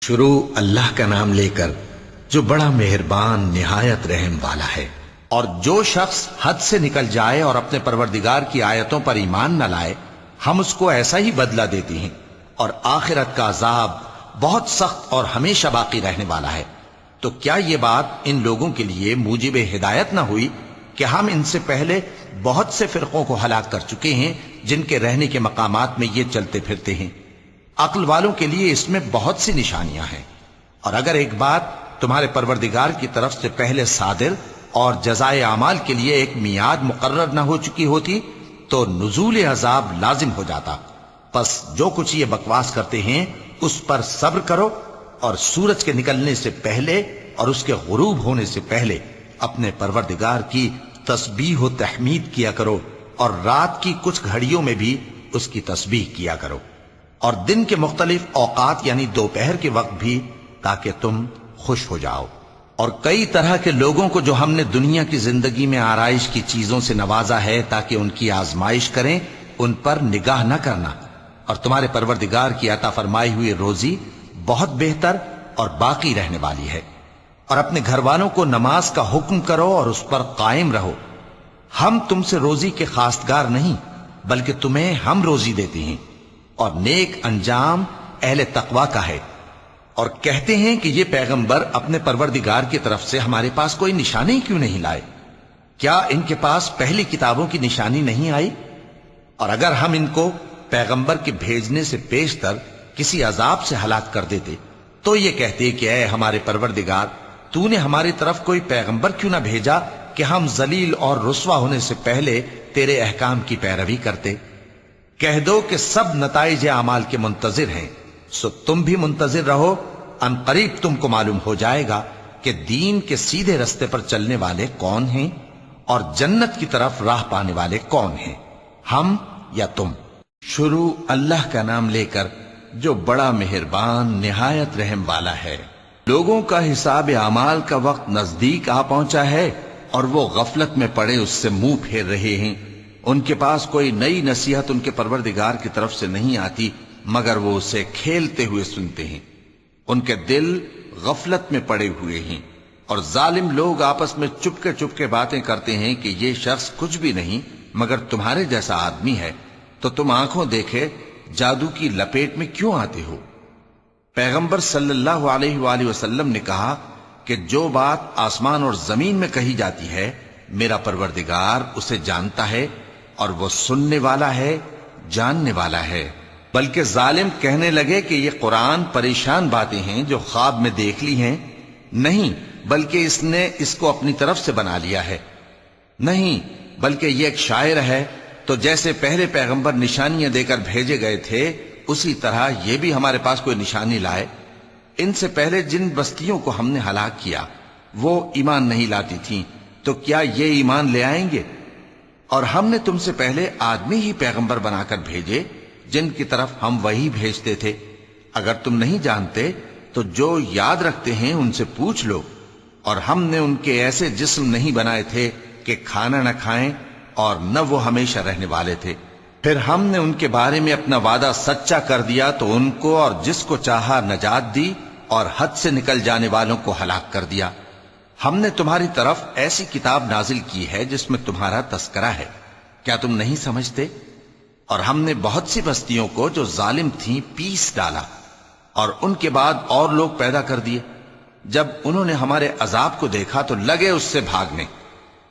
شروع اللہ کا نام لے کر جو بڑا مہربان نہایت رحم والا ہے۔ اور جو شخص حد سے نکل جائے اور اپنے پروردگار کی آیتوں پر ایمان نہ لائے ہم اس کو ایسا ہی بدلہ دیتے ہیں، اور آخرت کا عذاب بہت سخت اور ہمیشہ باقی رہنے والا ہے۔ تو کیا یہ بات ان لوگوں کے لیے موجب ہدایت نہ ہوئی کہ ہم ان سے پہلے بہت سے فرقوں کو ہلاک کر چکے ہیں جن کے رہنے کے مقامات میں یہ چلتے پھرتے ہیں۔ عقل والوں کے لیے اس میں بہت سی نشانیاں ہیں۔ اور اگر ایک بات تمہارے پروردگار کی طرف سے پہلے صادر اور جزائے اعمال کے لیے ایک میعاد مقرر نہ ہو چکی ہوتی تو نزول عذاب لازم ہو جاتا۔ پس جو کچھ یہ بکواس کرتے ہیں اس پر صبر کرو، اور سورج کے نکلنے سے پہلے اور اس کے غروب ہونے سے پہلے اپنے پروردگار کی تسبیح و تحمید کیا کرو، اور رات کی کچھ گھڑیوں میں بھی اس کی تسبیح کیا کرو، اور دن کے مختلف اوقات یعنی دوپہر کے وقت بھی، تاکہ تم خوش ہو جاؤ۔ اور کئی طرح کے لوگوں کو جو ہم نے دنیا کی زندگی میں آرائش کی چیزوں سے نوازا ہے تاکہ ان کی آزمائش کریں، ان پر نگاہ نہ کرنا، اور تمہارے پروردگار کی عطا فرمائی ہوئی روزی بہت بہتر اور باقی رہنے والی ہے۔ اور اپنے گھر والوں کو نماز کا حکم کرو اور اس پر قائم رہو۔ ہم تم سے روزی کے خواستگار نہیں، بلکہ تمہیں ہم روزی دیتے ہیں، اور نیک انجام اہل تقوی کا ہے۔ اور کہتے ہیں کہ یہ پیغمبر اپنے پروردگار کی طرف سے ہمارے پاس کوئی نشانی کیوں نہیں لائے؟ کیا ان کے پاس پہلی کتابوں کی نشانی نہیں آئی؟ اور اگر ہم ان کو پیغمبر کے بھیجنے سے پیشتر کسی عذاب سے ہلاک کر دیتے تو یہ کہتے کہ اے ہمارے پروردگار، تو نے ہماری طرف کوئی پیغمبر کیوں نہ بھیجا کہ ہم ذلیل اور رسوا ہونے سے پہلے تیرے احکام کی پیروی کرتے۔ کہہ دو کہ سب نتائج اعمال کے منتظر ہیں، سو تم بھی منتظر رہو، ان قریب تم کو معلوم ہو جائے گا کہ دین کے سیدھے رستے پر چلنے والے کون ہیں اور جنت کی طرف راہ پانے والے کون ہیں، ہم یا تم۔ شروع اللہ کا نام لے کر جو بڑا مہربان نہایت رحم والا ہے۔ لوگوں کا حساب اعمال کا وقت نزدیک آ پہنچا ہے اور وہ غفلت میں پڑے اس سے منہ پھیر رہے ہیں۔ ان کے پاس کوئی نئی نصیحت ان کے پروردگار کی طرف سے نہیں آتی مگر وہ اسے کھیلتے ہوئے سنتے ہیں۔ ان کے دل غفلت میں پڑے ہوئے ہیں، اور ظالم لوگ آپس میں چپ کے باتیں کرتے ہیں کہ یہ شخص کچھ بھی نہیں مگر تمہارے جیسا آدمی ہے، تو تم آنکھوں دیکھے جادو کی لپیٹ میں کیوں آتے ہو؟ پیغمبر صلی اللہ علیہ وآلہ وسلم نے کہا کہ جو بات آسمان اور زمین میں کہی جاتی ہے میرا پروردگار اسے جانتا ہے، اور وہ سننے والا ہے، جاننے والا ہے۔ بلکہ ظالم کہنے لگے کہ یہ قرآن پریشان باتیں ہیں جو خواب میں دیکھ لی ہیں، نہیں بلکہ اس نے اس کو اپنی طرف سے بنا لیا ہے، نہیں بلکہ یہ ایک شاعر ہے۔ تو جیسے پہلے پیغمبر نشانیاں دے کر بھیجے گئے تھے اسی طرح یہ بھی ہمارے پاس کوئی نشانی لائے۔ ان سے پہلے جن بستیوں کو ہم نے ہلاک کیا وہ ایمان نہیں لاتی تھیں، تو کیا یہ ایمان لے آئیں گے؟ اور ہم نے تم سے پہلے آدمی ہی پیغمبر بنا کر بھیجے جن کی طرف ہم وہی بھیجتے تھے۔ اگر تم نہیں جانتے تو جو یاد رکھتے ہیں ان سے پوچھ لو۔ اور ہم نے ان کے ایسے جسم نہیں بنائے تھے کہ کھانا نہ کھائیں اور نہ وہ ہمیشہ رہنے والے تھے۔ پھر ہم نے ان کے بارے میں اپنا وعدہ سچا کر دیا تو ان کو اور جس کو چاہا نجات دی، اور حد سے نکل جانے والوں کو ہلاک کر دیا۔ ہم نے تمہاری طرف ایسی کتاب نازل کی ہے جس میں تمہارا تذکرہ ہے، کیا تم نہیں سمجھتے؟ اور ہم نے بہت سی بستیوں کو جو ظالم تھیں پیس ڈالا، اور ان کے بعد اور لوگ پیدا کر دیے۔ جب انہوں نے ہمارے عذاب کو دیکھا تو لگے اس سے بھاگنے۔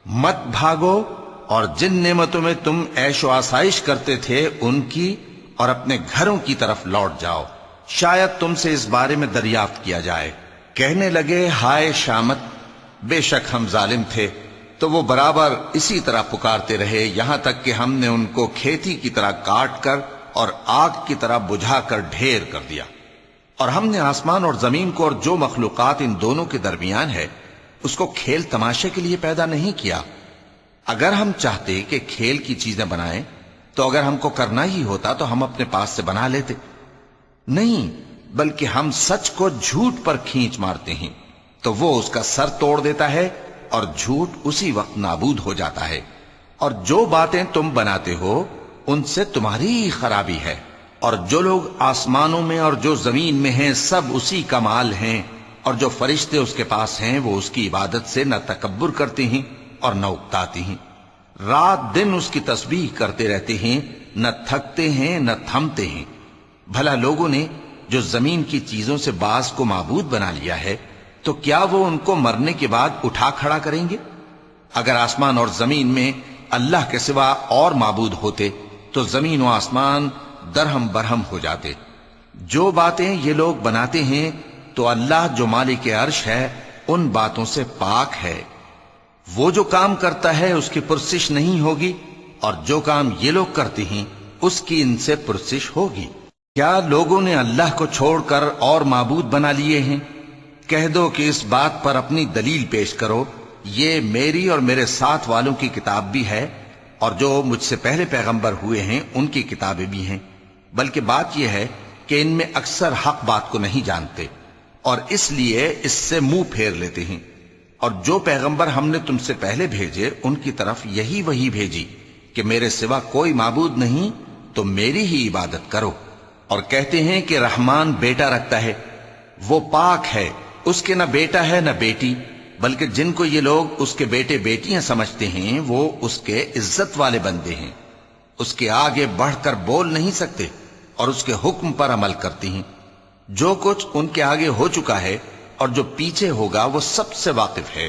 مت بھاگو، اور جن نعمتوں میں تم عیش و آسائش کرتے تھے ان کی اور اپنے گھروں کی طرف لوٹ جاؤ، شاید تم سے اس بارے میں دریافت کیا جائے۔ کہنے لگے ہائے شامت، بے شک ہم ظالم تھے۔ تو وہ برابر اسی طرح پکارتے رہے یہاں تک کہ ہم نے ان کو کھیتی کی طرح کاٹ کر اور آگ کی طرح بجھا کر ڈھیر کر دیا۔ اور ہم نے آسمان اور زمین کو اور جو مخلوقات ان دونوں کے درمیان ہے اس کو کھیل تماشے کے لیے پیدا نہیں کیا۔ اگر ہم چاہتے کہ کھیل کی چیزیں بنائیں تو اگر ہم کو کرنا ہی ہوتا تو ہم اپنے پاس سے بنا لیتے، نہیں بلکہ ہم سچ کو جھوٹ پر کھینچ مارتے ہیں تو وہ اس کا سر توڑ دیتا ہے اور جھوٹ اسی وقت نابود ہو جاتا ہے۔ اور جو باتیں تم بناتے ہو ان سے تمہاری ہی خرابی ہے، اور جو لوگ آسمانوں میں اور جو زمین میں ہیں سب اسی کا مال ہیں، اور جو فرشتے اس کے پاس ہیں وہ اس کی عبادت سے نہ تکبر کرتے ہیں اور نہ اکتاتے ہیں، رات دن اس کی تسبیح کرتے رہتے ہیں، نہ تھکتے ہیں نہ تھمتے ہیں۔ بھلا لوگوں نے جو زمین کی چیزوں سے بعض کو معبود بنا لیا ہے، تو کیا وہ ان کو مرنے کے بعد اٹھا کھڑا کریں گے؟ اگر آسمان اور زمین میں اللہ کے سوا اور معبود ہوتے تو زمین و آسمان درہم برہم ہو جاتے۔ جو باتیں یہ لوگ بناتے ہیں تو اللہ جو مالک عرش ہے ان باتوں سے پاک ہے۔ وہ جو کام کرتا ہے اس کی پرسش نہیں ہوگی، اور جو کام یہ لوگ کرتے ہیں اس کی ان سے پرسش ہوگی۔ کیا لوگوں نے اللہ کو چھوڑ کر اور معبود بنا لیے ہیں؟ کہہ دو کہ اس بات پر اپنی دلیل پیش کرو، یہ میری اور میرے ساتھ والوں کی کتاب بھی ہے، اور جو مجھ سے پہلے پیغمبر ہوئے ہیں ان کی کتابیں بھی ہیں، بلکہ بات یہ ہے کہ ان میں اکثر حق بات کو نہیں جانتے، اور اس لیے اس سے منہ پھیر لیتے ہیں۔ اور جو پیغمبر ہم نے تم سے پہلے بھیجے ان کی طرف یہی وحی بھیجی کہ میرے سوا کوئی معبود نہیں تو میری ہی عبادت کرو، اور کہتے ہیں کہ رحمان بیٹا رکھتا ہے، وہ پاک ہے، اس کے نہ بیٹا ہے نہ بیٹی، بلکہ جن کو یہ لوگ اس کے بیٹے بیٹیاں سمجھتے ہیں وہ اس کے عزت والے بندے ہیں، اس کے آگے بڑھ کر بول نہیں سکتے اور اس کے حکم پر عمل کرتے ہیں۔ جو کچھ ان کے آگے ہو چکا ہے اور جو پیچھے ہوگا وہ سب سے واقف ہے،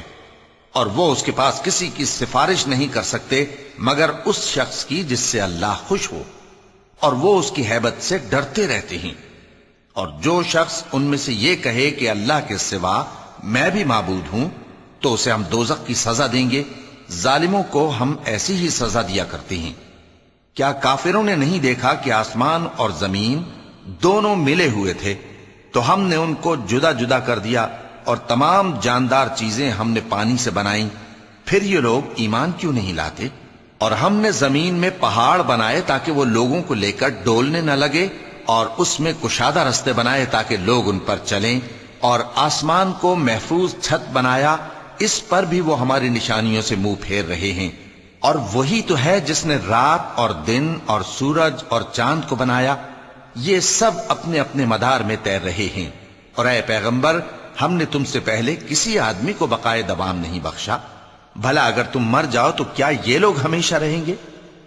اور وہ اس کے پاس کسی کی سفارش نہیں کر سکتے مگر اس شخص کی جس سے اللہ خوش ہو، اور وہ اس کی ہیبت سے ڈرتے رہتے ہیں۔ اور جو شخص ان میں سے یہ کہے کہ اللہ کے سوا میں بھی معبود ہوں تو اسے ہم دوزخ کی سزا دیں گے، ظالموں کو ہم ایسی ہی سزا دیا کرتے ہیں۔ کیا کافروں نے نہیں دیکھا کہ آسمان اور زمین دونوں ملے ہوئے تھے تو ہم نے ان کو جدا جدا کر دیا، اور تمام جاندار چیزیں ہم نے پانی سے بنائیں، پھر یہ لوگ ایمان کیوں نہیں لاتے؟ اور ہم نے زمین میں پہاڑ بنائے تاکہ وہ لوگوں کو لے کر ڈولنے نہ لگے، اور اس میں کشادہ رستے بنائے تاکہ لوگ ان پر چلیں، اور آسمان کو محفوظ چھت بنایا، اس پر بھی وہ ہماری نشانیوں سے منہ پھیر رہے ہیں۔ اور وہی تو ہے جس نے رات اور دن اور سورج اور چاند کو بنایا، یہ سب اپنے اپنے مدار میں تیر رہے ہیں۔ اور اے پیغمبر، ہم نے تم سے پہلے کسی آدمی کو بقائے دوام نہیں بخشا، بھلا اگر تم مر جاؤ تو کیا یہ لوگ ہمیشہ رہیں گے؟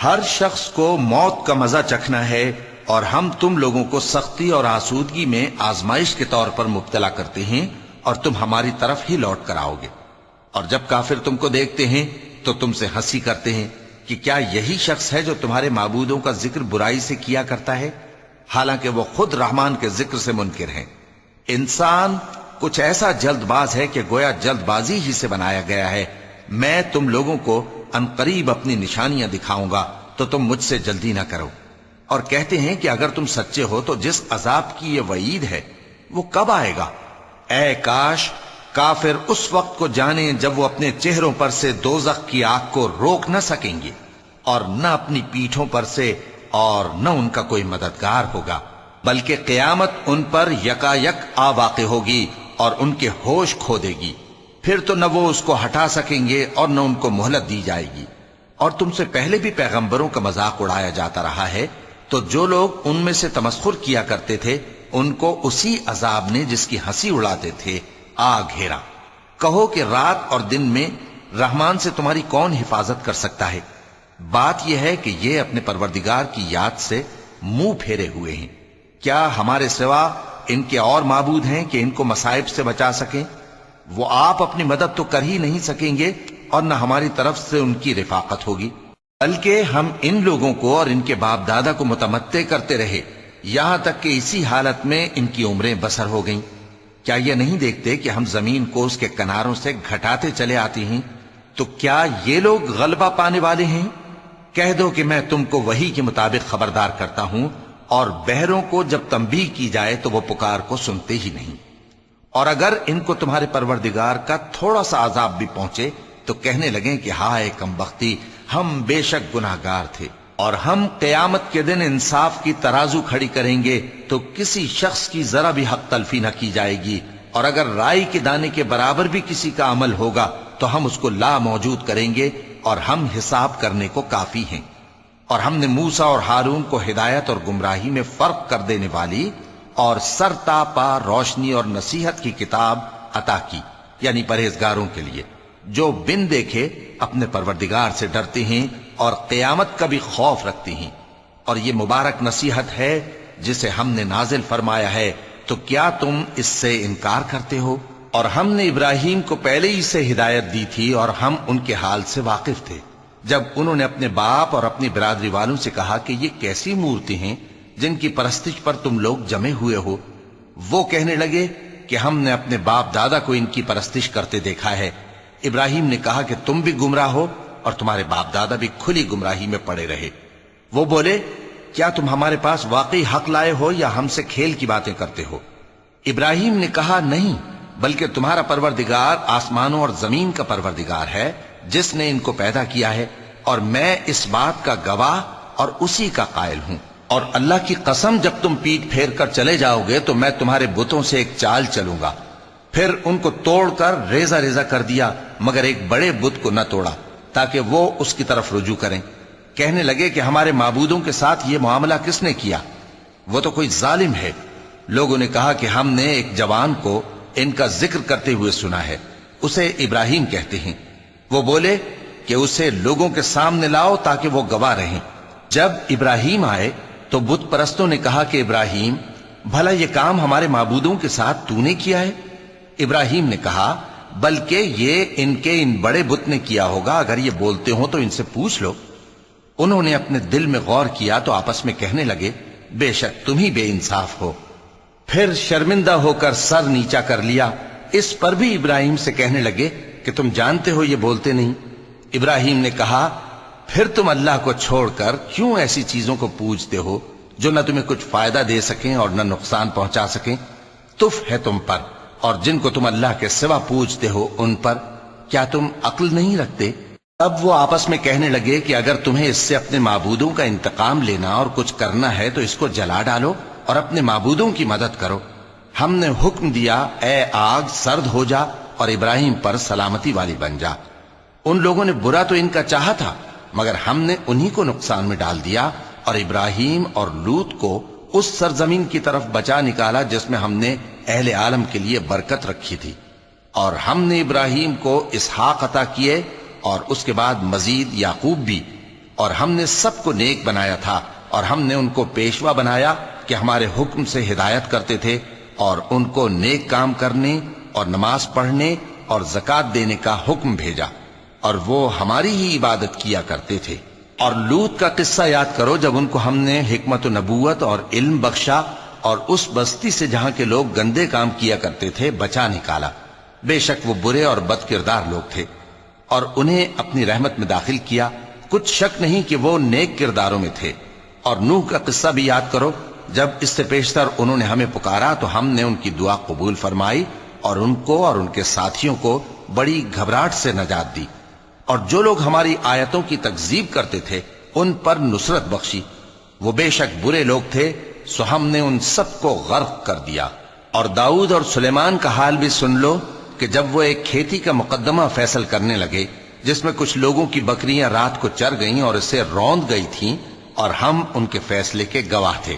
ہر شخص کو موت کا مزہ چکھنا ہے، اور ہم تم لوگوں کو سختی اور آسودگی میں آزمائش کے طور پر مبتلا کرتے ہیں، اور تم ہماری طرف ہی لوٹ کر آؤ گے۔ اور جب کافر تم کو دیکھتے ہیں تو تم سے ہنسی کرتے ہیں کہ کیا یہی شخص ہے جو تمہارے معبودوں کا ذکر برائی سے کیا کرتا ہے، حالانکہ وہ خود رحمان کے ذکر سے منکر ہیں۔ انسان کچھ ایسا جلد باز ہے کہ گویا جلد بازی ہی سے بنایا گیا ہے۔ میں تم لوگوں کو عنقریب اپنی نشانیاں دکھاؤں گا تو تم مجھ سے جلدی نہ کرو۔ اور کہتے ہیں کہ اگر تم سچے ہو تو جس عذاب کی یہ وعید ہے وہ کب آئے گا؟ اے کاش کافر اس وقت کو جانیں جب وہ اپنے چہروں پر سے دوزخ کی آگ کو روک نہ سکیں گے، اور نہ اپنی پیٹھوں پر سے، اور نہ ان کا کوئی مددگار ہوگا، بلکہ قیامت ان پر یکا یک آ واقع ہوگی اور ان کے ہوش کھو دے گی، پھر تو نہ وہ اس کو ہٹا سکیں گے اور نہ ان کو مہلت دی جائے گی۔ اور تم سے پہلے بھی پیغمبروں کا مذاق اڑایا جاتا رہا ہے، تو جو لوگ ان میں سے تمسخر کیا کرتے تھے ان کو اسی عذاب نے جس کی ہنسی اڑاتے تھے آ گھیرا۔ کہو کہ رات اور دن میں رحمان سے تمہاری کون حفاظت کر سکتا ہے؟ بات یہ ہے کہ یہ اپنے پروردگار کی یاد سے منہ پھیرے ہوئے ہیں۔ کیا ہمارے سوا ان کے اور معبود ہیں کہ ان کو مصائب سے بچا سکیں؟ وہ آپ اپنی مدد تو کر ہی نہیں سکیں گے، اور نہ ہماری طرف سے ان کی رفاقت ہوگی، بلکہ ہم ان لوگوں کو اور ان کے باپ دادا کو متمتع کرتے رہے، یہاں تک کہ اسی حالت میں ان کی عمریں بسر ہو گئیں۔ کیا یہ نہیں دیکھتے کہ ہم زمین کو اس کے کناروں سے گھٹاتے چلے آتے ہیں؟ تو کیا یہ لوگ غلبہ پانے والے ہیں؟ کہہ دو کہ میں تم کو وحی کے مطابق خبردار کرتا ہوں، اور بہروں کو جب تنبیہ کی جائے تو وہ پکار کو سنتے ہی نہیں۔ اور اگر ان کو تمہارے پروردگار کا تھوڑا سا عذاب بھی پہنچے تو کہنے لگیں کہ ہائے کمبختی، ہم بے شک گناہگار تھے۔ اور ہم قیامت کے دن انصاف کی ترازو کھڑی کریں گے تو کسی شخص کی ذرا بھی حق تلفی نہ کی جائے گی، اور اگر رائی کے دانے کے برابر بھی کسی کا عمل ہوگا تو ہم اس کو لا موجود کریں گے، اور ہم حساب کرنے کو کافی ہیں۔ اور ہم نے موسیٰ اور ہارون کو ہدایت اور گمراہی میں فرق کر دینے والی اور سر تا پا روشنی اور نصیحت کی کتاب عطا کی، یعنی پرہیزگاروں کے لیے جو بن دیکھے اپنے پروردگار سے ڈرتے ہیں اور قیامت کا بھی خوف رکھتے ہیں۔ اور یہ مبارک نصیحت ہے جسے ہم نے نازل فرمایا ہے، تو کیا تم اس سے انکار کرتے ہو؟ اور ہم نے ابراہیم کو پہلے ہی سے ہدایت دی تھی اور ہم ان کے حال سے واقف تھے جب انہوں نے اپنے باپ اور اپنی برادری والوں سے کہا کہ یہ کیسی مورتی ہیں جن کی پرستش پر تم لوگ جمے ہوئے ہو۔ وہ کہنے لگے کہ ہم نے اپنے باپ دادا کو ان کی پرستش کرتے دیکھا ہے۔ ابراہیم نے کہا کہ تم بھی گمراہ ہو اور تمہارے باپ دادا بھی کھلی گمراہی میں پڑے رہے۔ وہ بولے کیا تم ہمارے پاس واقعی حق لائے ہو یا ہم سے کھیل کی باتیں کرتے ہو؟ ابراہیم نے کہا نہیں، بلکہ تمہارا پروردگار آسمانوں اور زمین کا پروردگار ہے جس نے ان کو پیدا کیا ہے، اور میں اس بات کا گواہ اور اسی کا قائل ہوں۔ اور اللہ کی قسم جب تم پیٹ پھیر کر چلے جاؤ گے تو میں تمہارے بتوں سے ایک چال چلوں گا۔ پھر ان کو توڑ کر ریزہ ریزہ کر دیا، مگر ایک بڑے بت کو نہ توڑا تاکہ وہ اس کی طرف رجوع کریں۔ کہنے لگے کہ ہمارے معبودوں کے ساتھ یہ معاملہ کس نے کیا؟ وہ تو کوئی ظالم ہے۔ لوگوں نے کہا کہ ہم نے ایک جوان کو ان کا ذکر کرتے ہوئے سنا ہے، اسے ابراہیم کہتے ہیں۔ وہ بولے کہ اسے لوگوں کے سامنے لاؤ تاکہ وہ گواہ رہیں۔ جب ابراہیم آئے تو بت پرستوں نے کہا کہ ابراہیم، بھلا یہ کام ہمارے معبودوں کے ساتھ تو نے کیا ہے؟ ابراہیم نے کہا بلکہ یہ ان کے ان بڑے بت نے کیا ہوگا، اگر یہ بولتے ہوں تو ان سے پوچھ لو۔ انہوں نے اپنے دل میں غور کیا تو آپس میں کہنے لگے بے شک تم ہی بے انصاف ہو۔ پھر شرمندہ ہو کر سر نیچا کر لیا۔ اس پر بھی ابراہیم سے کہنے لگے کہ تم جانتے ہو یہ بولتے نہیں۔ ابراہیم نے کہا پھر تم اللہ کو چھوڑ کر کیوں ایسی چیزوں کو پوجتے ہو جو نہ تمہیں کچھ فائدہ دے سکیں اور نہ نقصان پہنچا سکیں؟ تف ہے تم پر اور جن کو تم اللہ کے سوا پوجتے ہو ان پر، کیا تم عقل نہیں رکھتے؟ اب وہ آپس میں کہنے لگے کہ اگر تمہیں اس سے اپنے معبودوں کا انتقام لینا اور کچھ کرنا ہے تو اس کو جلا ڈالو اور اپنے معبودوں کی مدد کرو۔ ہم نے حکم دیا اے آگ سرد ہو جا اور ابراہیم پر سلامتی والی بن جا۔ ان لوگوں نے برا تو ان کا چاہا تھا، مگر ہم نے انہی کو نقصان میں ڈال دیا اور ابراہیم اور لوط کو اس سرزمین کی طرف بچا نکالا جس میں ہم نے اہل عالم کے لیے برکت رکھی تھی۔ اور ہم نے ابراہیم کو اسحاق عطا کیے اور اس کے بعد مزید یعقوب بھی، اور ہم نے سب کو نیک بنایا تھا، اور ہم نے ان کو پیشوا بنایا کہ ہمارے حکم سے ہدایت کرتے تھے، اور ان کو نیک کام کرنے اور نماز پڑھنے اور زکوٰۃ دینے کا حکم بھیجا، اور وہ ہماری ہی عبادت کیا کرتے تھے۔ اور لوط کا قصہ یاد کرو جب ان کو ہم نے حکمت و نبوت اور علم بخشا اور اس بستی سے جہاں کے لوگ گندے کام کیا کرتے تھے بچا نکالا۔ بے شک وہ برے اور بد کردار لوگ تھے، اور انہیں اپنی رحمت میں داخل کیا، کچھ شک نہیں کہ وہ نیک کرداروں میں تھے۔ اور نوح کا قصہ بھی یاد کرو جب اس سے پیشتر انہوں نے ہمیں پکارا تو ہم نے ان کی دعا قبول فرمائی اور ان کو اور ان کے ساتھیوں کو بڑی گھبراہٹ سے نجات دی۔ اور جو لوگ ہماری آیتوں کی تکذیب کرتے تھے ان پر نصرت بخشی، وہ بے شک برے لوگ تھے، سو ہم نے ان سب کو غرق کر دیا۔ اور داؤد اور سلیمان کا حال بھی سن لو کہ جب وہ ایک کھیتی کا مقدمہ فیصل کرنے لگے جس میں کچھ لوگوں کی بکریاں رات کو چر گئیں اور اسے روند گئی تھیں، اور ہم ان کے فیصلے کے گواہ تھے،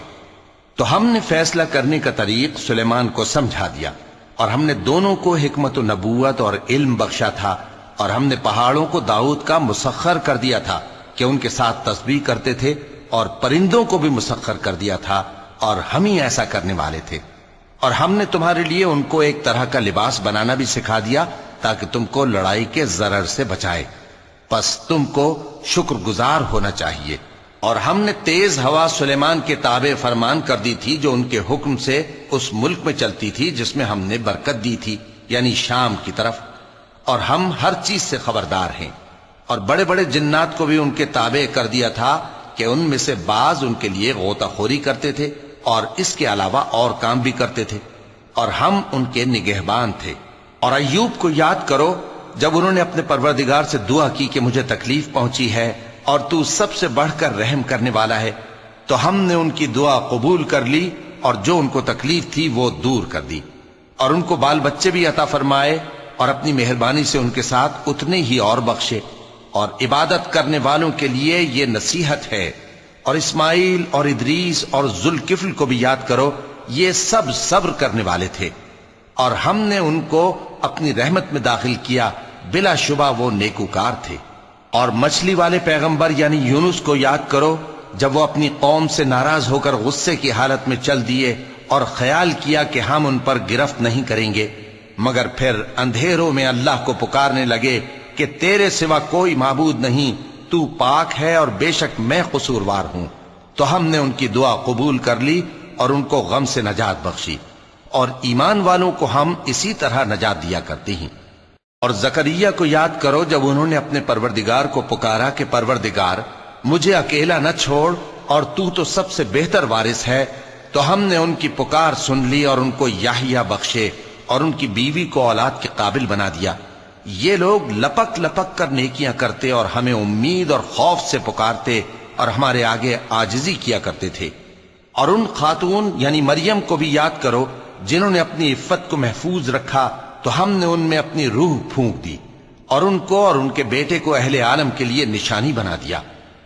تو ہم نے فیصلہ کرنے کا طریق سلیمان کو سمجھا دیا، اور ہم نے دونوں کو حکمت و نبوت اور علم بخشا تھا، اور ہم نے پہاڑوں کو داؤد کا مسخر کر دیا تھا کہ ان کے ساتھ تسبیح کرتے تھے، اور پرندوں کو بھی مسخر کر دیا تھا، اور ہم ہی ایسا کرنے والے تھے۔ اور ہم نے تمہارے لیے ان کو ایک طرح کا لباس بنانا بھی سکھا دیا تاکہ تم کو لڑائی کے ضرر سے بچائے، پس تم کو شکر گزار ہونا چاہیے۔ اور ہم نے تیز ہوا سلیمان کے تابع فرمان کر دی تھی جو ان کے حکم سے اس ملک میں چلتی تھی جس میں ہم نے برکت دی تھی، یعنی شام کی طرف، اور ہم ہر چیز سے خبردار ہیں۔ اور بڑے بڑے جنات کو بھی ان کے تابع کر دیا تھا کہ ان میں سے بعض ان کے لیے غوطہ خوری کرتے تھے اور اس کے علاوہ اور کام بھی کرتے تھے، اور ہم ان کے نگہبان تھے۔ اور ایوب کو یاد کرو جب انہوں نے اپنے پروردگار سے دعا کی کہ مجھے تکلیف پہنچی ہے اور تو سب سے بڑھ کر رحم کرنے والا ہے، تو ہم نے ان کی دعا قبول کر لی اور جو ان کو تکلیف تھی وہ دور کر دی، اور ان کو بال بچے بھی عطا فرمائے، اور اپنی مہربانی سے ان کے ساتھ اتنے ہی اور بخشے۔ اور عبادت کرنے والوں کے لیے یہ نصیحت ہے اور اسماعیل اور ادریس اور ذوالکفل کو بھی یاد کرو، یہ سب صبر کرنے والے تھے اور ہم نے ان کو اپنی رحمت میں داخل کیا، بلا شبہ وہ نیکوکار تھے۔ اور مچھلی والے پیغمبر یعنی یونس کو یاد کرو، جب وہ اپنی قوم سے ناراض ہو کر غصے کی حالت میں چل دیے اور خیال کیا کہ ہم ان پر گرفت نہیں کریں گے، مگر پھر اندھیروں میں اللہ کو پکارنے لگے کہ تیرے سوا کوئی معبود نہیں، تو پاک ہے اور بے شک میں قصوروار ہوں، تو ہم نے ان کی دعا قبول کر لی اور ان کو غم سے نجات بخشی، اور ایمان والوں کو ہم اسی طرح نجات دیا کرتے ہیں۔ اور زکریا کو یاد کرو، جب انہوں نے اپنے پروردگار کو پکارا کہ پروردگار مجھے اکیلا نہ چھوڑ اور تو سب سے بہتر وارث ہے، تو ہم نے ان کی پکار سن لی اور ان کو یحییٰ بخشے اور ان کی بیوی کو اولاد کے قابل بنا دیا۔ یہ لوگ لپک لپک کر نیکیاں کرتے اور ہمیں امید اور خوف سے پکارتے اور ہمارے آگے عاجزی کیا کرتے تھے۔ اور ان خاتون یعنی مریم کو بھی یاد کرو، جنہوں نے اپنی عفت کو محفوظ رکھا، تو ہم نے ان میں اپنی روح پھونک دی اور ان کو اور ان کے بیٹے کو اہل عالم کے لیے نشانی بنا دیا۔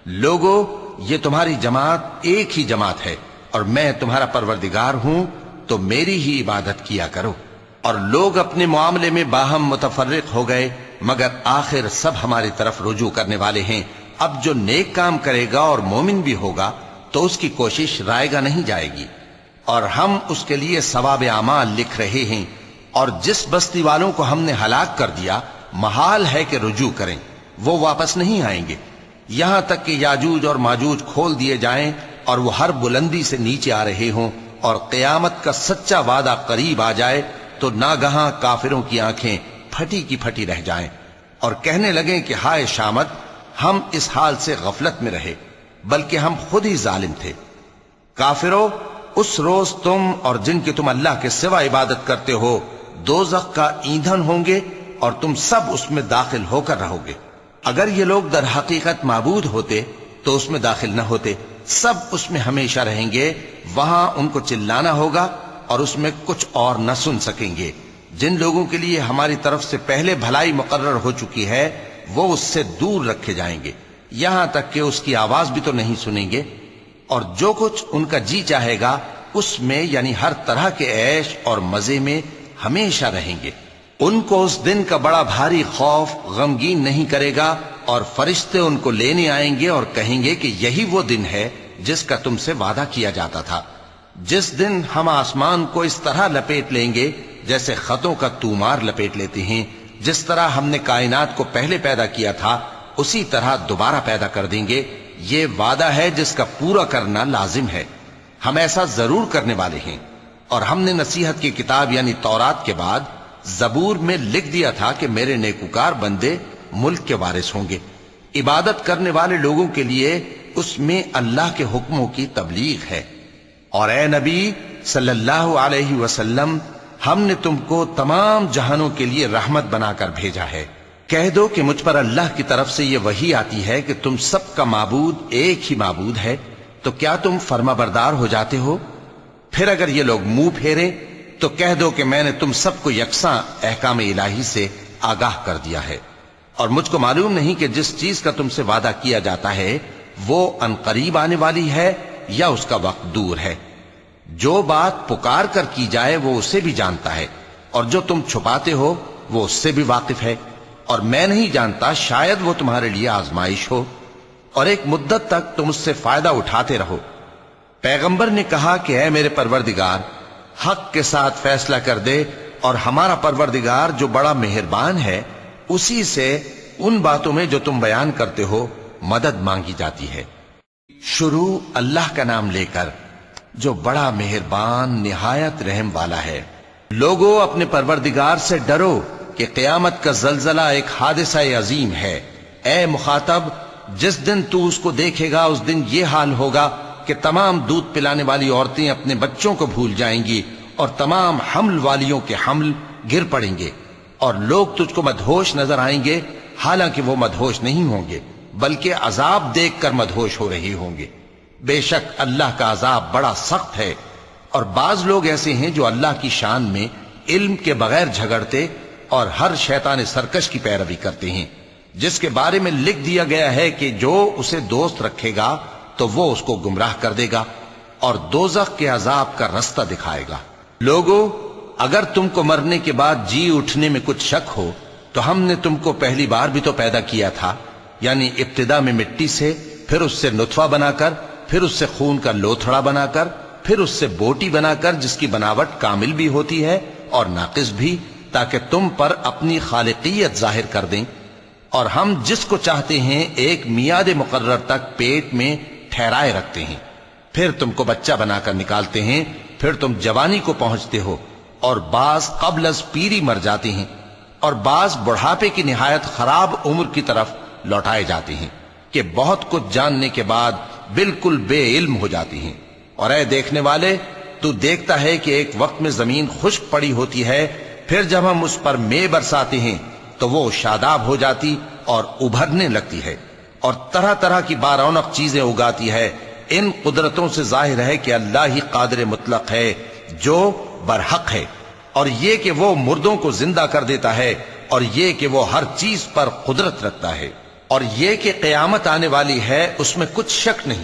لوگو، یہ تمہاری جماعت ایک ہی جماعت ہے اور میں تمہارا پروردگار ہوں، تو میری ہی عبادت کیا کرو۔ اور لوگ اپنے معاملے میں باہم متفرق ہو گئے، مگر آخر سب ہماری طرف رجوع کرنے والے ہیں۔ اب جو نیک کام کرے گا اور مومن بھی ہوگا تو اس کی کوشش رائے گا نہیں جائے گی، اور ہم اس کے لیے ثواب اعمال لکھ رہے ہیں۔ اور جس بستی والوں کو ہم نے ہلاک کر دیا، محال ہے کہ رجوع کریں، وہ واپس نہیں آئیں گے، یہاں تک کہ یاجوج اور ماجوج کھول دیے جائیں اور وہ ہر بلندی سے نیچے آ رہے ہوں، اور قیامت کا سچا وعدہ قریب آ جائے تو ناگہاں کافروں کی آنکھیں پھٹی کی پھٹی رہ جائیں اور کہنے لگیں کہ ہائے شامت، ہم اس حال سے غفلت میں رہے، بلکہ ہم خود ہی ظالم تھے۔ کافروں، اس روز تم اور جن کی تم اللہ کے سوا عبادت کرتے ہو دوزخ کا ایندھن ہوں گے اور تم سب اس میں داخل ہو کر رہو گے۔ اگر یہ لوگ در حقیقت معبود ہوتے تو اس میں داخل نہ ہوتے، سب اس میں ہمیشہ رہیں گے، وہاں ان کو چلانا ہوگا اور اس میں کچھ اور نہ سن سکیں گے۔ جن لوگوں کے لیے ہماری طرف سے پہلے بھلائی مقرر ہو چکی ہے وہ اس سے دور رکھے جائیں گے، یہاں تک کہ اس کی آواز بھی تو نہیں سنیں گے، اور جو کچھ ان کا جی چاہے گا اس میں یعنی ہر طرح کے عیش اور مزے میں ہمیشہ رہیں گے۔ ان کو اس دن کا بڑا بھاری خوف غمگین نہیں کرے گا، اور فرشتے ان کو لینے آئیں گے اور کہیں گے کہ یہی وہ دن ہے جس کا تم سے وعدہ کیا جاتا تھا، جس دن ہم آسمان کو اس طرح لپیٹ لیں گے جیسے خطوں کا تومار لپیٹ لیتے ہیں، جس طرح ہم نے کائنات کو پہلے پیدا کیا تھا اسی طرح دوبارہ پیدا کر دیں گے۔ یہ وعدہ ہے جس کا پورا کرنا لازم ہے، ہم ایسا ضرور کرنے والے ہیں۔ اور ہم نے نصیحت کی کتاب یعنی تورات کے بعد زبور میں لکھ دیا تھا کہ میرے نیکوکار بندے ملک کے وارث ہوں گے۔ عبادت کرنے والے لوگوں کے لیے اس میں اللہ کے حکموں کی تبلیغ ہے۔ اور اے نبی صلی اللہ علیہ وسلم، ہم نے تم کو تمام جہانوں کے لیے رحمت بنا کر بھیجا ہے۔ کہہ دو کہ مجھ پر اللہ کی طرف سے یہ وحی آتی ہے کہ تم سب کا معبود ایک ہی معبود ہے، تو کیا تم فرما بردار ہو جاتے ہو؟ پھر اگر یہ لوگ منہ پھیریں تو کہہ دو کہ میں نے تم سب کو یکساں احکام الہی سے آگاہ کر دیا ہے، اور مجھ کو معلوم نہیں کہ جس چیز کا تم سے وعدہ کیا جاتا ہے وہ ان قریب آنے والی ہے یا اس کا وقت دور ہے۔ جو بات پکار کر کی جائے وہ اسے بھی جانتا ہے، اور جو تم چھپاتے ہو وہ اس سے بھی واقف ہے، اور میں نہیں جانتا، شاید وہ تمہارے لیے آزمائش ہو، اور ایک مدت تک تم اس سے فائدہ اٹھاتے رہو۔ پیغمبر نے کہا کہ اے میرے پروردگار، حق کے ساتھ فیصلہ کر دے، اور ہمارا پروردگار جو بڑا مہربان ہے اسی سے ان باتوں میں جو تم بیان کرتے ہو مدد مانگی جاتی ہے۔ شروع اللہ کا نام لے کر جو بڑا مہربان نہایت رحم والا ہے۔ لوگو، اپنے پروردگار سے ڈرو کہ قیامت کا زلزلہ ایک حادثہ عظیم ہے۔ اے مخاطب، جس دن تو اس کو دیکھے گا اس دن یہ حال ہوگا کہ تمام دودھ پلانے والی عورتیں اپنے بچوں کو بھول جائیں گی، اور تمام حمل والیوں کے حمل گر پڑیں گے، اور لوگ تجھ کو مدہوش نظر آئیں گے، حالانکہ وہ مدہوش نہیں ہوں گے بلکہ عذاب دیکھ کر مدہوش ہو رہے ہوں گے۔ بے شک اللہ کا عذاب بڑا سخت ہے۔ اور بعض لوگ ایسے ہیں جو اللہ کی شان میں علم کے بغیر جھگڑتے اور ہر شیطان سرکش کی پیروی کرتے ہیں، جس کے بارے میں لکھ دیا گیا ہے کہ جو اسے دوست رکھے گا تو وہ اس کو گمراہ کر دے گا اور دوزخ کے عذاب کا رستہ دکھائے گا۔ لوگو، اگر تم کو مرنے کے بعد جی اٹھنے میں کچھ شک ہو تو ہم نے تم کو پہلی بار بھی تو پیدا کیا تھا، یعنی ابتدا میں مٹی سے، پھر اس سے نطفہ بنا کر، پھر اس سے خون کا لوتھڑا بنا کر، پھر اس سے بوٹی بنا کر جس کی بناوٹ کامل بھی ہوتی ہے اور ناقص بھی، تاکہ تم پر اپنی خالقیت ظاہر کر دیں۔ اور ہم جس کو چاہتے ہیں ایک میعاد مقرر تک پیٹ میں ٹھہرائے رکھتے ہیں، پھر تم کو بچہ بنا کر نکالتے ہیں، پھر تم جوانی کو پہنچتے ہو، اور بعض قبل از پیری مر جاتے ہیں، اور بعض بڑھاپے کی نہایت خراب عمر کی طرف لوٹائے جاتے ہیں کہ بہت کچھ جاننے کے بعد بالکل بے علم ہو جاتی ہیں۔ اور اے دیکھنے والے، تو دیکھتا ہے کہ ایک وقت میں زمین خشک پڑی ہوتی ہے، پھر جب ہم اس پر مے برساتے ہیں تو وہ شاداب ہو جاتی اور ابھرنے لگتی ہے اور طرح طرح کی بارونق چیزیں اگاتی ہے۔ ان قدرتوں سے ظاہر ہے کہ اللہ ہی قادر مطلق ہے جو برحق ہے، اور یہ کہ وہ مردوں کو زندہ کر دیتا ہے، اور یہ کہ وہ ہر چیز پر قدرت رکھتا ہے، اور یہ کہ قیامت آنے والی ہے اس میں کچھ شک نہیں،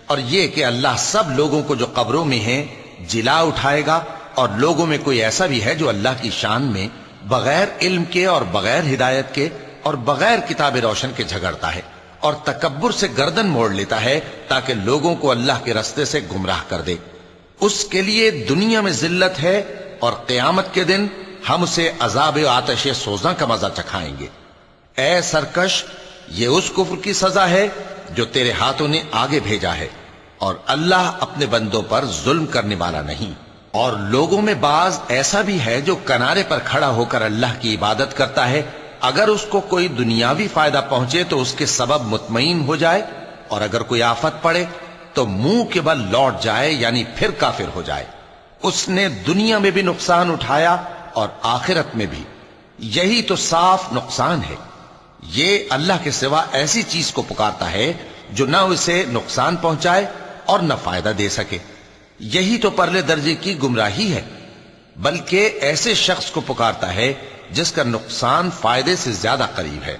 اور یہ کہ اللہ سب لوگوں کو جو قبروں میں ہیں جلا اٹھائے گا، اور لوگوں میں کوئی ایسا بھی ہے جو اللہ کی شان میں بغیر علم کے اور بغیر ہدایت کے اور بغیر کتاب روشن کے جھگڑتا ہے اور تکبر سے گردن موڑ لیتا ہے تاکہ لوگوں کو اللہ کے رستے سے گمراہ کر دے۔ اس کے لیے دنیا میں ذلت ہے، اور قیامت کے دن ہم اسے عذاب آتش سوزاں کا مزہ چکھائیں گے۔ اے سرکش، یہ اس کفر کی سزا ہے جو تیرے ہاتھوں نے آگے بھیجا ہے، اور اللہ اپنے بندوں پر ظلم کرنے والا نہیں۔ اور لوگوں میں بعض ایسا بھی ہے جو کنارے پر کھڑا ہو کر اللہ کی عبادت کرتا ہے، اگر اس کو کوئی دنیاوی فائدہ پہنچے تو اس کے سبب مطمئن ہو جائے، اور اگر کوئی آفت پڑے تو منہ کے بل لوٹ جائے، یعنی پھر کافر ہو جائے۔ اس نے دنیا میں بھی نقصان اٹھایا اور آخرت میں بھی، یہی تو صاف نقصان ہے۔ یہ اللہ کے سوا ایسی چیز کو پکارتا ہے جو نہ اسے نقصان پہنچائے اور نہ فائدہ دے سکے، یہی تو پرلے درجے کی گمراہی ہے۔ بلکہ ایسے شخص کو پکارتا ہے جس کا نقصان فائدے سے زیادہ قریب ہے۔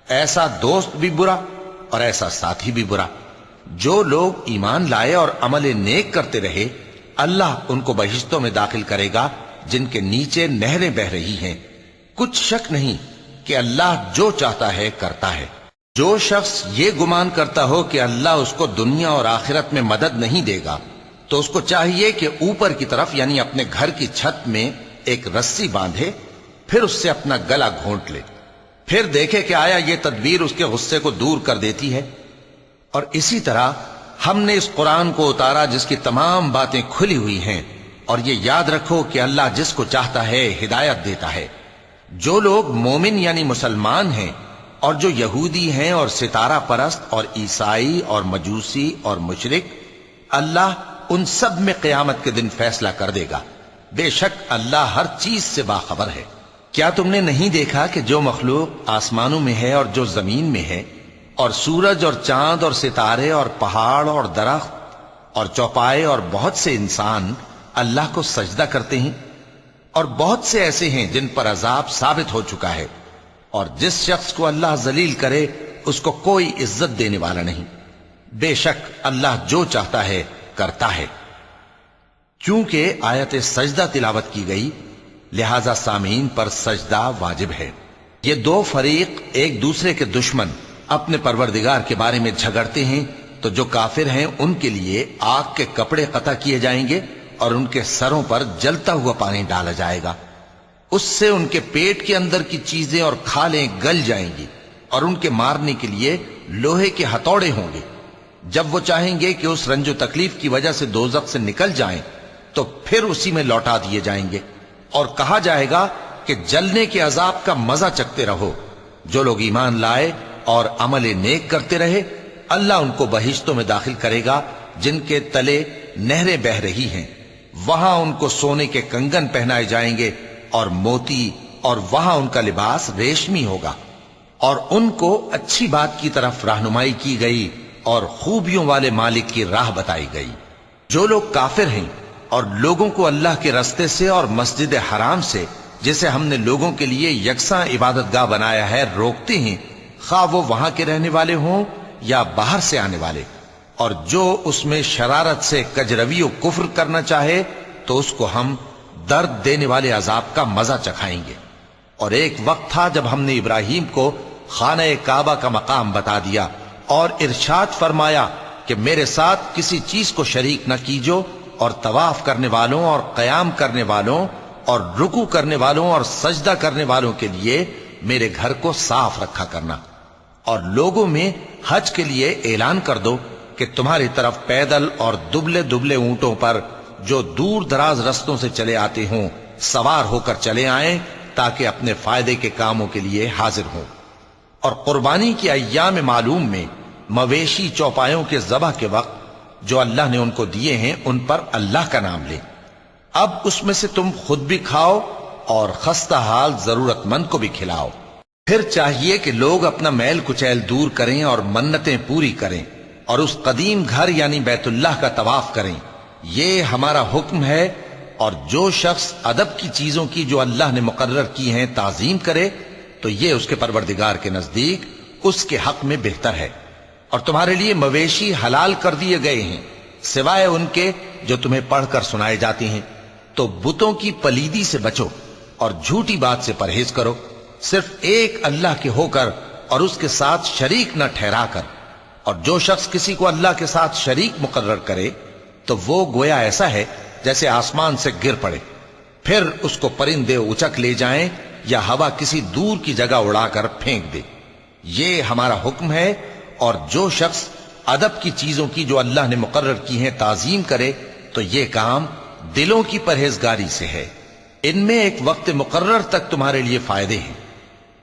ایسا دوست بھی برا اور ایسا ساتھی بھی برا۔ جو لوگ ایمان لائے اور عمل نیک کرتے رہے، اللہ ان کو بہشتوں میں داخل کرے گا جن کے نیچے نہریں بہ رہی ہیں۔ کچھ شک نہیں کہ اللہ جو چاہتا ہے کرتا ہے۔ جو شخص یہ گمان کرتا ہو کہ اللہ اس کو دنیا اور آخرت میں مدد نہیں دے گا، تو اس کو چاہیے کہ اوپر کی طرف یعنی اپنے گھر کی چھت میں ایک رسی باندھے، پھر اس سے اپنا گلا گھونٹ لے، پھر دیکھے کہ آیا یہ تدبیر اس کے غصے کو دور کر دیتی ہے۔ اور اسی طرح ہم نے اس قرآن کو اتارا جس کی تمام باتیں کھلی ہوئی ہیں، اور یہ یاد رکھو کہ اللہ جس کو چاہتا ہے ہدایت دیتا ہے۔ جو لوگ مومن یعنی مسلمان ہیں اور جو یہودی ہیں اور ستارہ پرست اور عیسائی اور مجوسی اور مشرک، اللہ ان سب میں قیامت کے دن فیصلہ کر دے گا۔ بے شک اللہ ہر چیز سے باخبر ہے۔ کیا تم نے نہیں دیکھا کہ جو مخلوق آسمانوں میں ہے اور جو زمین میں ہے، اور سورج اور چاند اور ستارے اور پہاڑ اور درخت اور چوپائے اور بہت سے انسان اللہ کو سجدہ کرتے ہیں، اور بہت سے ایسے ہیں جن پر عذاب ثابت ہو چکا ہے، اور جس شخص کو اللہ ذلیل کرے اس کو کوئی عزت دینے والا نہیں۔ بے شک اللہ جو چاہتا ہے کرتا ہے۔ چونکہ آیت سجدہ تلاوت کی گئی لہذا سامعین پر سجدہ واجب ہے۔ یہ دو فریق ایک دوسرے کے دشمن اپنے پروردگار کے بارے میں جھگڑتے ہیں، تو جو کافر ہیں ان کے لیے آگ کے کپڑے قطع کیے جائیں گے اور ان کے سروں پر جلتا ہوا پانی ڈالا جائے گا، اس سے ان کے پیٹ کے اندر کی چیزیں اور کھالیں گل جائیں گی، اور ان کے مارنے کے لیے لوہے کے ہتھوڑے ہوں گے۔ جب وہ چاہیں گے کہ اس رنج و تکلیف کی وجہ سے دوزخ سے نکل جائیں تو پھر اسی میں لوٹا دیے جائیں گے، اور کہا جائے گا کہ جلنے کے عذاب کا مزہ چکھتے رہو۔ جو لوگ ایمان لائے اور عمل نیک کرتے رہے، اللہ ان کو بہشتوں میں داخل کرے گا جن کے تلے نہریں بہ رہی ہیں، وہاں ان کو سونے کے کنگن پہنائے جائیں گے اور موتی، اور وہاں ان کا لباس ریشمی ہوگا، اور ان کو اچھی بات کی طرف رہنمائی کی گئی اور خوبیوں والے مالک کی راہ بتائی گئی۔ جو لوگ کافر ہیں اور لوگوں کو اللہ کے رستے سے اور مسجد حرام سے، جسے ہم نے لوگوں کے لیے یکساں عبادت گاہ بنایا ہے، روکتے ہیں، خواہ وہ وہاں کے رہنے والے ہوں یا باہر سے آنے والے، اور جو اس میں شرارت سے کجروی و کفر کرنا چاہے تو اس کو ہم درد دینے والے عذاب کا مزہ چکھائیں گے۔ اور ایک وقت تھا جب ہم نے ابراہیم کو خانہ کعبہ کا مقام بتا دیا اور ارشاد فرمایا کہ میرے ساتھ کسی چیز کو شریک نہ کیجو، اور طواف کرنے والوں اور قیام کرنے والوں اور رکوع کرنے والوں اور سجدہ کرنے والوں کے لیے میرے گھر کو صاف رکھا کرنا۔ اور لوگوں میں حج کے لیے اعلان کر دو کہ تمہاری طرف پیدل اور دبلے دبلے اونٹوں پر جو دور دراز رستوں سے چلے آتے ہوں سوار ہو کر چلے آئیں، تاکہ اپنے فائدے کے کاموں کے لیے حاضر ہوں۔ اور قربانی کے ایام معلوم میں مویشی چوپایوں کے ذبح کے وقت جو اللہ نے ان کو دیے ہیں ان پر اللہ کا نام لیں۔ اب اس میں سے تم خود بھی کھاؤ اور خستہ حال ضرورت مند کو بھی کھلاؤ۔ پھر چاہیے کہ لوگ اپنا میل کچیل دور کریں اور منتیں پوری کریں اور اس قدیم گھر یعنی بیت اللہ کا طواف کریں، یہ ہمارا حکم ہے۔ اور جو شخص ادب کی چیزوں کی جو اللہ نے مقرر کی ہیں تعظیم کرے تو یہ اس کے پروردگار کے نزدیک اس کے حق میں بہتر ہے۔ اور تمہارے لیے مویشی حلال کر دیے گئے ہیں سوائے ان کے جو تمہیں پڑھ کر سنائے جاتے ہیں، تو بتوں کی پلیدی سے بچو اور جھوٹی بات سے پرہیز کرو، صرف ایک اللہ کے ہو کر اور اس کے ساتھ شریک نہ ٹھہرا کر۔ اور جو شخص کسی کو اللہ کے ساتھ شریک مقرر کرے تو وہ گویا ایسا ہے جیسے آسمان سے گر پڑے، پھر اس کو پرندے اچک لے جائیں یا ہوا کسی دور کی جگہ اڑا کر پھینک دے۔ یہ ہمارا حکم ہے۔ اور جو شخص ادب کی چیزوں کی جو اللہ نے مقرر کی ہیں تعظیم کرے تو یہ کام دلوں کی پرہیزگاری سے ہے۔ ان میں ایک وقت مقرر تک تمہارے لیے فائدے ہیں،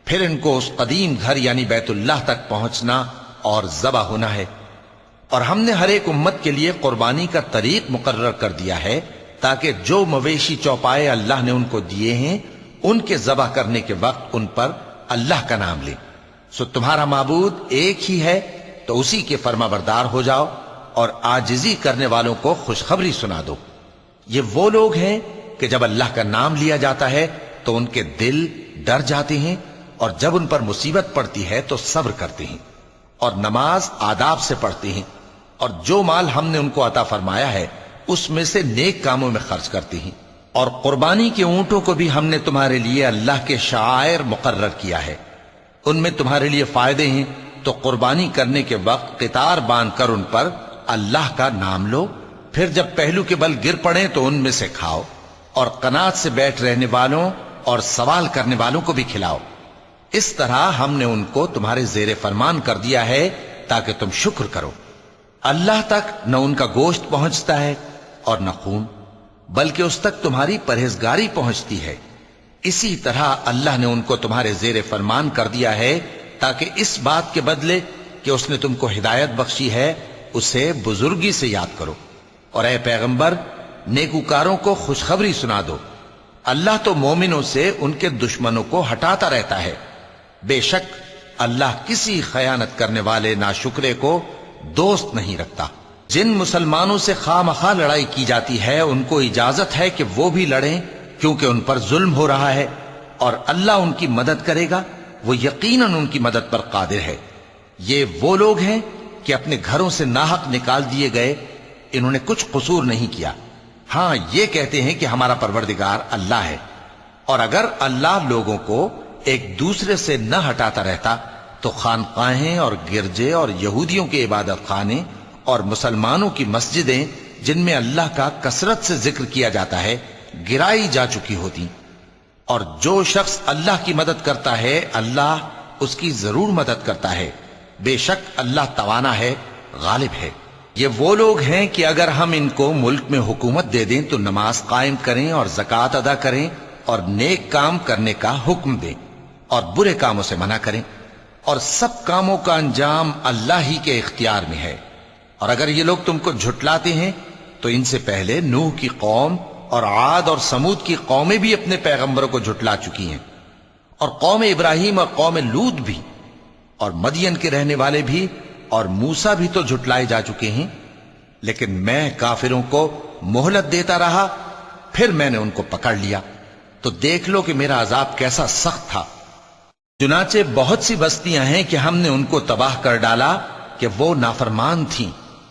پھر ان کو اس قدیم گھر یعنی بیت اللہ تک پہنچنا اور ذبح ہونا ہے۔ اور ہم نے ہر ایک امت کے لیے قربانی کا طریق مقرر کر دیا ہے تاکہ جو مویشی چوپائے اللہ نے ان کو دیے ہیں ان کے ذبح کرنے کے وقت ان پر اللہ کا نام لیں۔ سو تمہارا معبود ایک ہی ہے تو اسی کے فرما بردار ہو جاؤ اور عاجزی کرنے والوں کو خوشخبری سنا دو۔ یہ وہ لوگ ہیں کہ جب اللہ کا نام لیا جاتا ہے تو ان کے دل ڈر جاتے ہیں، اور جب ان پر مصیبت پڑتی ہے تو صبر کرتے ہیں اور نماز آداب سے پڑھتے ہیں، اور جو مال ہم نے ان کو عطا فرمایا ہے اس میں سے نیک کاموں میں خرچ کرتے ہیں۔ اور قربانی کے اونٹوں کو بھی ہم نے تمہارے لیے اللہ کے شعائر مقرر کیا ہے، ان میں تمہارے لیے فائدے ہیں، تو قربانی کرنے کے وقت قطار باندھ کر ان پر اللہ کا نام لو، پھر جب پہلو کے بل گر پڑیں تو ان میں سے کھاؤ، اور قناعت سے بیٹھ رہنے والوں اور سوال کرنے والوں کو بھی کھلاؤ۔ اس طرح ہم نے ان کو تمہارے زیر فرمان کر دیا ہے تاکہ تم شکر کرو۔ اللہ تک نہ ان کا گوشت پہنچتا ہے اور نہ خون، بلکہ اس تک تمہاری پرہیزگاری پہنچتی ہے۔ اسی طرح اللہ نے ان کو تمہارے زیر فرمان کر دیا ہے تاکہ اس بات کے بدلے کہ اس نے تم کو ہدایت بخشی ہے اسے بزرگی سے یاد کرو۔ اور اے پیغمبر، نیکوکاروں کو خوشخبری سنا دو، اللہ تو مومنوں سے ان کے دشمنوں کو ہٹاتا رہتا ہے۔ بے شک اللہ کسی خیانت کرنے والے ناشکرے کو دوست نہیں رکھتا۔ جن مسلمانوں سے خواہ مخواہ لڑائی کی جاتی ہے ان کو اجازت ہے کہ وہ بھی لڑیں، کیونکہ ان پر ظلم ہو رہا ہے، اور اللہ ان کی مدد کرے گا، وہ یقیناً ان کی مدد پر قادر ہے۔ یہ وہ لوگ ہیں کہ اپنے گھروں سے ناحق نکال دیے گئے، انہوں نے کچھ قصور نہیں کیا، ہاں یہ کہتے ہیں کہ ہمارا پروردگار اللہ ہے۔ اور اگر اللہ لوگوں کو ایک دوسرے سے نہ ہٹاتا رہتا تو خانقاہیں اور گرجے اور یہودیوں کے عبادت خانے اور مسلمانوں کی مسجدیں جن میں اللہ کا کثرت سے ذکر کیا جاتا ہے گرائی جا چکی ہوتی۔ اور جو شخص اللہ کی مدد کرتا ہے اللہ اس کی ضرور مدد کرتا ہے، بے شک اللہ توانا ہے، غالب ہے۔ یہ وہ لوگ ہیں کہ اگر ہم ان کو ملک میں حکومت دے دیں تو نماز قائم کریں اور زکوٰۃ ادا کریں اور نیک کام کرنے کا حکم دیں اور برے کاموں سے منع کریں، اور سب کاموں کا انجام اللہ ہی کے اختیار میں ہے۔ اور اگر یہ لوگ تم کو جھٹلاتے ہیں تو ان سے پہلے نوح کی قوم اور عاد اور سمود کی قومیں بھی اپنے پیغمبروں کو جھٹلا چکی ہیں، اور قوم ابراہیم اور قوم لوط بھی، اور مدین کے رہنے والے بھی، اور موسیٰ بھی تو جھٹلائے جا چکے ہیں، لیکن میں کافروں کو مہلت دیتا رہا، پھر میں نے ان کو پکڑ لیا، تو دیکھ لو کہ میرا عذاب کیسا سخت تھا۔ چنانچہ بہت سی بستیاں ہیں کہ ہم نے ان کو تباہ کر ڈالا کہ وہ نافرمان تھیں،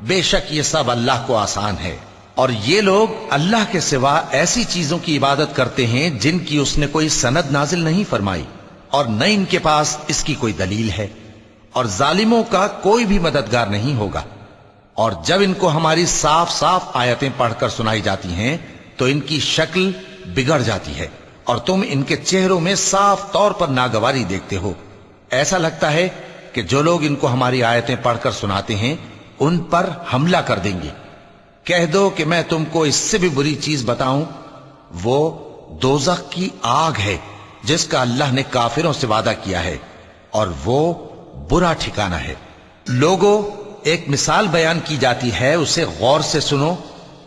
بے شک یہ سب اللہ کو آسان ہے۔ اور یہ لوگ اللہ کے سوا ایسی چیزوں کی عبادت کرتے ہیں جن کی اس نے کوئی سند نازل نہیں فرمائی، اور نہ ان کے پاس اس کی کوئی دلیل ہے، اور ظالموں کا کوئی بھی مددگار نہیں ہوگا۔ اور جب ان کو ہماری صاف صاف آیتیں پڑھ کر سنائی جاتی ہیں تو ان کی شکل بگڑ جاتی ہے، اور تم ان کے چہروں میں صاف طور پر ناگواری دیکھتے ہو۔ ایسا لگتا ہے کہ جو لوگ ان کو ہماری آیتیں پڑھ کر سناتے ہیں ان پر حملہ کر دیں گے۔ کہہ دو کہ میں تم کو اس سے بھی بری چیز بتاؤں، وہ دوزخ کی آگ ہے جس کا اللہ نے کافروں سے وعدہ کیا ہے، اور وہ برا ٹھکانہ ہے۔ لوگوں، ایک مثال بیان کی جاتی ہے، اسے غور سے سنو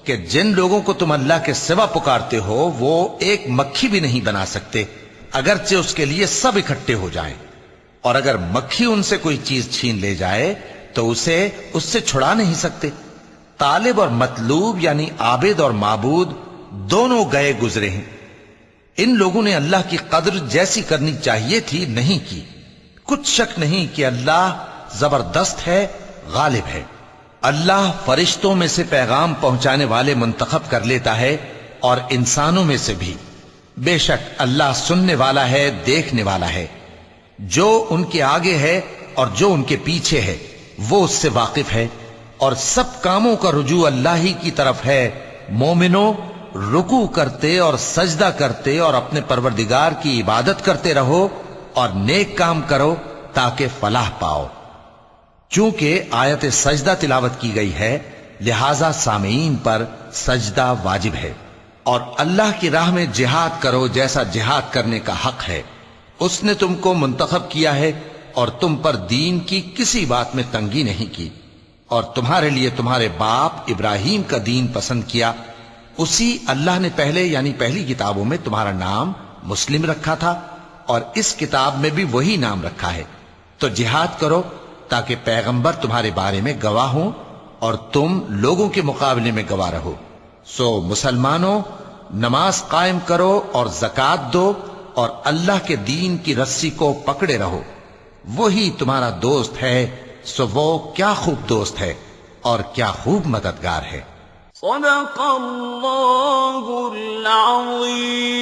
کہ جن لوگوں کو تم اللہ کے سوا پکارتے ہو وہ ایک مکھی بھی نہیں بنا سکتے اگرچہ اس کے لیے سب اکٹھے ہو جائیں، اور اگر مکھی ان سے کوئی چیز چھین لے جائے تو اسے اس سے چھڑا نہیں سکتے۔ طالب اور مطلوب یعنی عابد اور معبود دونوں گئے گزرے ہیں۔ ان لوگوں نے اللہ کی قدر جیسی کرنی چاہیے تھی نہیں کی۔ کچھ شک نہیں کہ اللہ زبردست ہے، غالب ہے۔ اللہ فرشتوں میں سے پیغام پہنچانے والے منتخب کر لیتا ہے اور انسانوں میں سے بھی۔ بے شک اللہ سننے والا ہے، دیکھنے والا ہے۔ جو ان کے آگے ہے اور جو ان کے پیچھے ہے وہ اس سے واقف ہے، اور سب کاموں کا رجوع اللہ ہی کی طرف ہے۔ مومنوں، رکوع کرتے اور سجدہ کرتے اور اپنے پروردگار کی عبادت کرتے رہو اور نیک کام کرو تاکہ فلاح پاؤ۔ چونکہ آیت سجدہ تلاوت کی گئی ہے لہذا سامعین پر سجدہ واجب ہے، اور اللہ کی راہ میں جہاد کرو جیسا جہاد کرنے کا حق ہے۔ اس نے تم کو منتخب کیا ہے اور تم پر دین کی کسی بات میں تنگی نہیں کی، اور تمہارے لیے تمہارے باپ ابراہیم کا دین پسند کیا۔ اسی اللہ نے پہلے یعنی پہلی کتابوں میں تمہارا نام مسلم رکھا تھا، اور اس کتاب میں بھی وہی نام رکھا ہے۔ تو جہاد کرو تاکہ پیغمبر تمہارے بارے میں گواہ ہوں اور تم لوگوں کے مقابلے میں گواہ رہو۔ سو مسلمانوں، نماز قائم کرو اور زکوٰۃ دو اور اللہ کے دین کی رسی کو پکڑے رہو، وہی تمہارا دوست ہے۔ سو وہ کیا خوب دوست ہے اور کیا خوب مددگار ہے۔ صدق اللہ العظیم۔